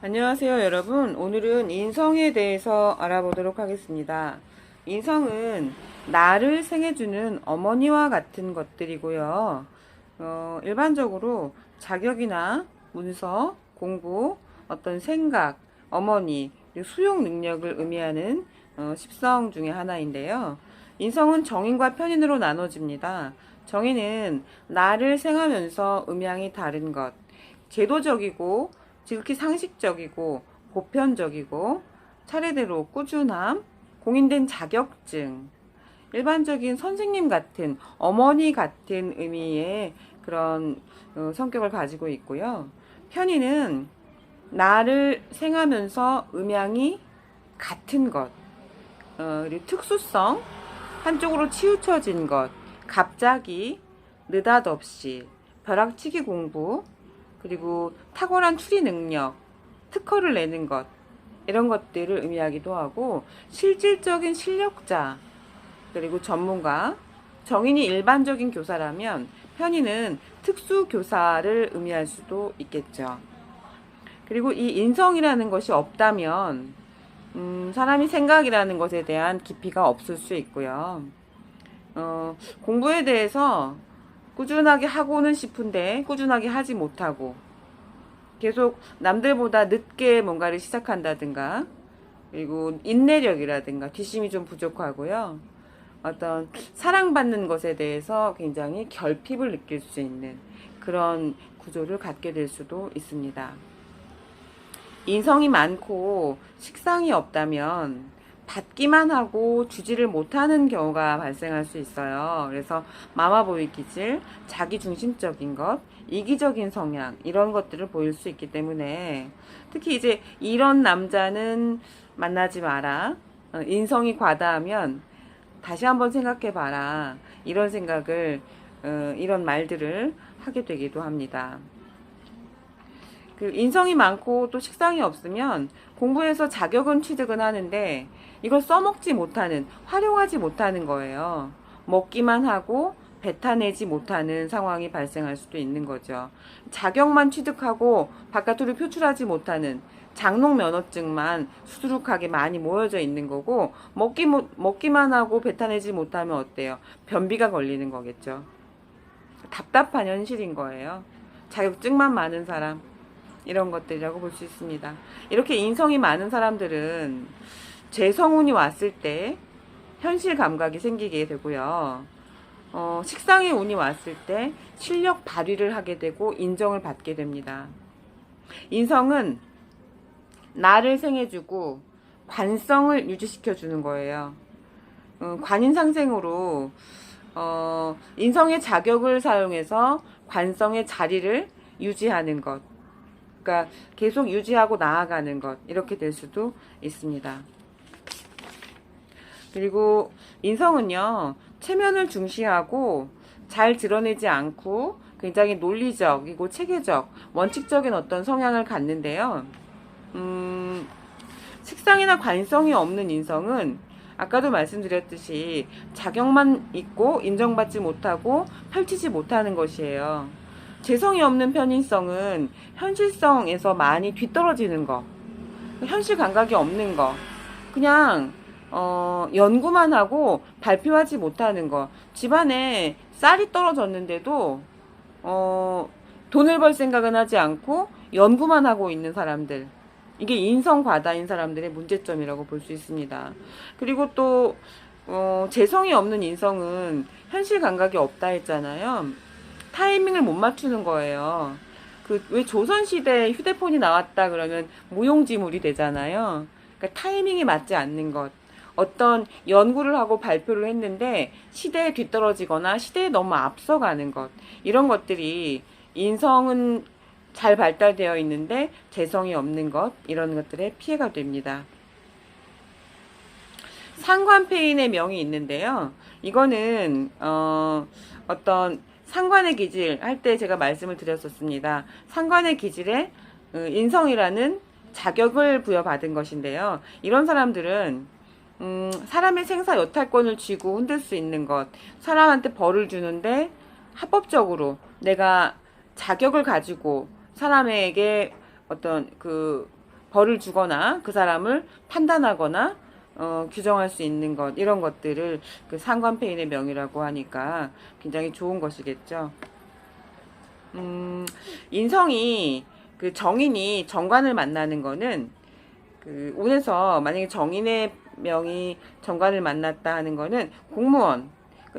안녕하세요, 여러분. 오늘은 인성에 대해서 알아보도록 하겠습니다. 인성은 나를 생해주는 어머니와 같은 것들이고요. 일반적으로 자격이나 문서, 공부, 어떤 생각, 어머니, 그리고 수용 능력을 의미하는 십성 중에 하나인데요. 인성은 정인과 편인으로 나눠집니다. 정인은 나를 생하면서 음양이 다른 것, 제도적이고 지극히 상식적이고 보편적이고 차례대로 꾸준함, 공인된 자격증, 일반적인 선생님 같은 어머니 같은 의미의 그런 성격을 가지고 있고요. 편의는 나를 생하면서 음양이 같은 것, 그리고 특수성, 한쪽으로 치우쳐진 것, 갑자기, 느닷없이, 벼락치기 공부, 그리고 탁월한 추리 능력, 특허를 내는 것, 이런 것들을 의미하기도 하고, 실질적인 실력자, 그리고 전문가, 정인이 일반적인 교사라면 편의는 특수교사를 의미할 수도 있겠죠. 그리고 이 인성이라는 것이 없다면 사람이 생각이라는 것에 대한 깊이가 없을 수 있고요. 공부에 대해서 꾸준하게 하고는 싶은데 꾸준하게 하지 못하고 계속 남들보다 늦게 뭔가를 시작한다든가, 그리고 인내력이라든가 뒷심이 좀 부족하고요. 어떤 사랑받는 것에 대해서 굉장히 결핍을 느낄 수 있는 그런 구조를 갖게 될 수도 있습니다. 인성이 많고 식상이 없다면 받기만 하고 주지를 못하는 경우가 발생할 수 있어요. 그래서 마마보이 기질, 자기중심적인 것, 이기적인 성향, 이런 것들을 보일 수 있기 때문에 특히 이제 이런 남자는 만나지 마라, 인성이 과다하면 다시 한번 생각해 봐라, 이런 생각을, 이런 말들을 하게 되기도 합니다. 그 인성이 많고 또 식상이 없으면 공부해서 자격은 취득은 하는데 이걸 써먹지 못하는, 활용하지 못하는 거예요. 먹기만 하고 뱉어내지 못하는 상황이 발생할 수도 있는 거죠. 자격만 취득하고 바깥으로 표출하지 못하는 장롱 면허증만 수두룩하게 많이 모여져 있는 거고, 먹기만 하고 뱉어내지 못하면 어때요? 변비가 걸리는 거겠죠. 답답한 현실인 거예요. 자격증만 많은 사람, 이런 것들이라고 볼 수 있습니다. 이렇게 인성이 많은 사람들은 재성운이 왔을 때 현실 감각이 생기게 되고요. 식상의 운이 왔을 때 실력 발휘를 하게 되고 인정을 받게 됩니다. 인성은 나를 생해주고 관성을 유지시켜 주는 거예요. 관인상생으로 인성의 자격을 사용해서 관성의 자리를 유지하는 것, 그러니까 계속 유지하고 나아가는 것, 이렇게 될 수도 있습니다. 그리고 인성은요, 체면을 중시하고 잘 드러내지 않고 굉장히 논리적이고 체계적, 원칙적인 어떤 성향을 갖는데요. 식상이나 관성이 없는 인성은 아까도 말씀드렸듯이 자격만 있고 인정받지 못하고 펼치지 못하는 것이에요. 재성이 없는 편인성은 현실성에서 많이 뒤떨어지는 거, 현실 감각이 없는 거, 그냥 연구만 하고 발표하지 못하는 거, 집안에 쌀이 떨어졌는데도 돈을 벌 생각은 하지 않고 연구만 하고 있는 사람들, 이게 인성 과다인 사람들의 문제점이라고 볼 수 있습니다. 그리고 또 재성이 없는 인성은 현실 감각이 없다 했잖아요. 타이밍을 못 맞추는 거예요. 왜 조선시대에 휴대폰이 나왔다 그러면 무용지물이 되잖아요. 그러니까 타이밍이 맞지 않는 것. 어떤 연구를 하고 발표를 했는데 시대에 뒤떨어지거나 시대에 너무 앞서가는 것. 이런 것들이 인성은 잘 발달되어 있는데 재성이 없는 것. 이런 것들의 피해가 됩니다. 상관폐인의 명이 있는데요. 이거는 어떤 상관의 기질 할 때 제가 말씀을 드렸었습니다. 상관의 기질에 인성이라는 자격을 부여받은 것인데요. 이런 사람들은 사람의 생사 여탈권을 쥐고 흔들 수 있는 것, 사람한테 벌을 주는데 합법적으로 내가 자격을 가지고 사람에게 어떤 그 벌을 주거나 그 사람을 판단하거나 규정할 수 있는 것, 이런 것들을 그 상관폐인의 명이라고 하니까 굉장히 좋은 것이겠죠. 인성이 그 정인이 정관을 만나는 거는 그 운에서 만약에 정인의 명이 정관을 만났다 하는 거는 공무원,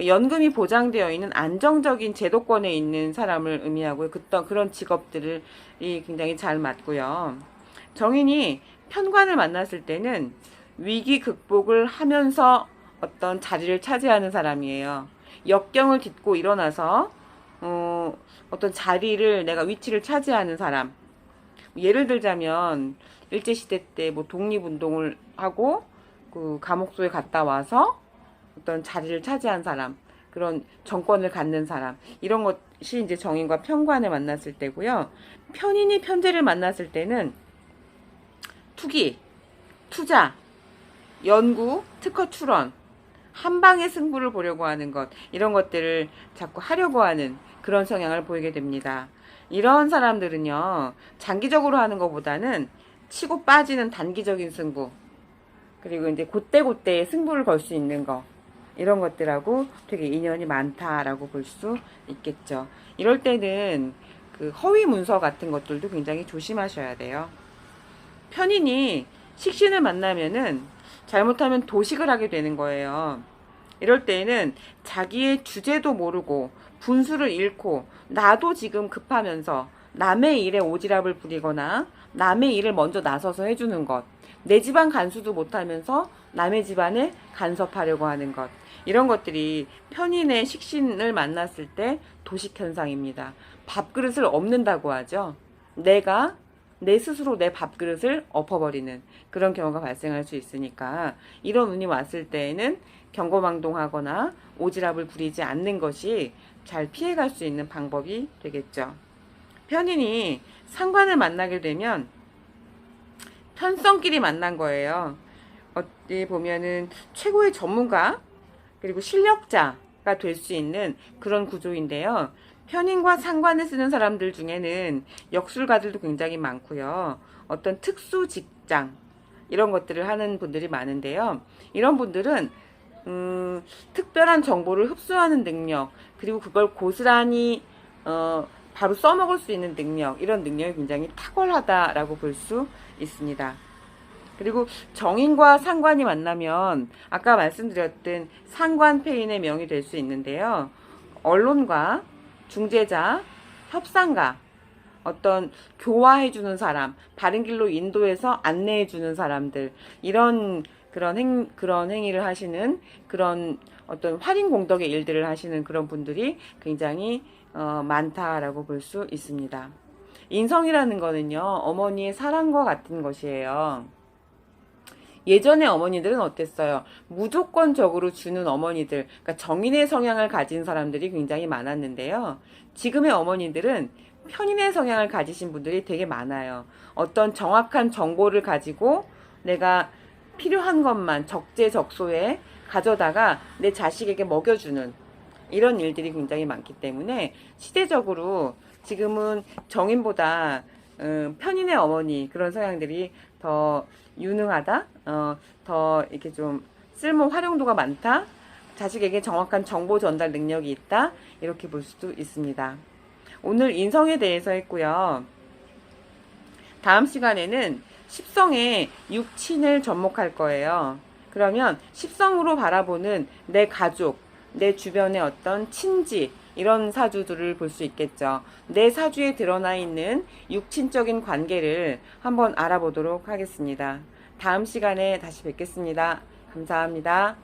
연금이 보장되어 있는 안정적인 제도권에 있는 사람을 의미하고요. 그런 직업들이 굉장히 잘 맞고요. 정인이 편관을 만났을 때는 위기 극복을 하면서 어떤 자리를 차지하는 사람이에요. 역경을 딛고 일어나서 어떤 자리를, 내가 위치를 차지하는 사람. 예를 들자면 일제시대 때 뭐 독립운동을 하고 그 감옥소에 갔다 와서 어떤 자리를 차지한 사람, 그런 정권을 갖는 사람, 이런 것이 이제 정인과 편관을 만났을 때고요. 편인이 편제를 만났을 때는 투기, 투자, 연구, 특허 출원, 한 방의 승부를 보려고 하는 것, 이런 것들을 자꾸 하려고 하는 그런 성향을 보이게 됩니다. 이런 사람들은요, 장기적으로 하는 것보다는 치고 빠지는 단기적인 승부, 그리고 이제 그때그때의 승부를 걸 수 있는 거, 이런 것들하고 되게 인연이 많다라고 볼 수 있겠죠. 이럴 때는 그 허위 문서 같은 것들도 굉장히 조심하셔야 돼요. 편인이 식신을 만나면은 잘못하면 도식을 하게 되는 거예요. 이럴 때에는 자기의 주제도 모르고 분수를 잃고 나도 지금 급하면서 남의 일에 오지랖을 부리거나 남의 일을 먼저 나서서 해주는 것, 내 집안 간수도 못하면서 남의 집안에 간섭하려고 하는 것, 이런 것들이 편인의 식신을 만났을 때 도식 현상입니다. 밥그릇을 엎는다고 하죠. 내가 내 스스로 내 밥그릇을 엎어버리는 그런 경우가 발생할 수 있으니까 이런 운이 왔을 때에는 경거망동하거나 오지랖을 부리지 않는 것이 잘 피해갈 수 있는 방법이 되겠죠. 편인이 상관을 만나게 되면 편성끼리 만난 거예요. 어디 보면은 최고의 전문가 그리고 실력자가 될 수 있는 그런 구조인데요. 편인과 상관을 쓰는 사람들 중에는 역술가들도 굉장히 많고요. 어떤 특수 직장 이런 것들을 하는 분들이 많은데요. 이런 분들은 특별한 정보를 흡수하는 능력, 그리고 그걸 고스란히 바로 써먹을 수 있는 능력, 이런 능력이 굉장히 탁월하다라고 볼 수 있습니다. 그리고 정인과 상관이 만나면 아까 말씀드렸던 상관폐인의 명이 될 수 있는데요. 언론과 중재자, 협상가, 어떤 교화해주는 사람, 바른 길로 인도해서 안내해주는 사람들, 그런 행위를 하시는, 그런 어떤 활인공덕의 일들을 하시는 그런 분들이 굉장히 많다라고 볼 수 있습니다. 인성이라는 거는요, 어머니의 사랑과 같은 것이에요. 예전의 어머니들은 어땠어요? 무조건적으로 주는 어머니들, 그러니까 정인의 성향을 가진 사람들이 굉장히 많았는데요. 지금의 어머니들은 편인의 성향을 가지신 분들이 되게 많아요. 어떤 정확한 정보를 가지고 내가 필요한 것만 적재적소에 가져다가 내 자식에게 먹여주는 이런 일들이 굉장히 많기 때문에 시대적으로 지금은 정인보다 편인의 어머니 그런 성향들이 더 유능하다, 더 이렇게 좀 쓸모 활용도가 많다, 자식에게 정확한 정보 전달 능력이 있다, 이렇게 볼 수도 있습니다. 오늘 인성에 대해서 했고요. 다음 시간에는 십성의 육친을 접목할 거예요. 그러면 십성으로 바라보는 내 가족, 내 주변의 어떤 친지, 이런 사주들을 볼 수 있겠죠. 내 사주에 드러나 있는 육친적인 관계를 한번 알아보도록 하겠습니다. 다음 시간에 다시 뵙겠습니다. 감사합니다.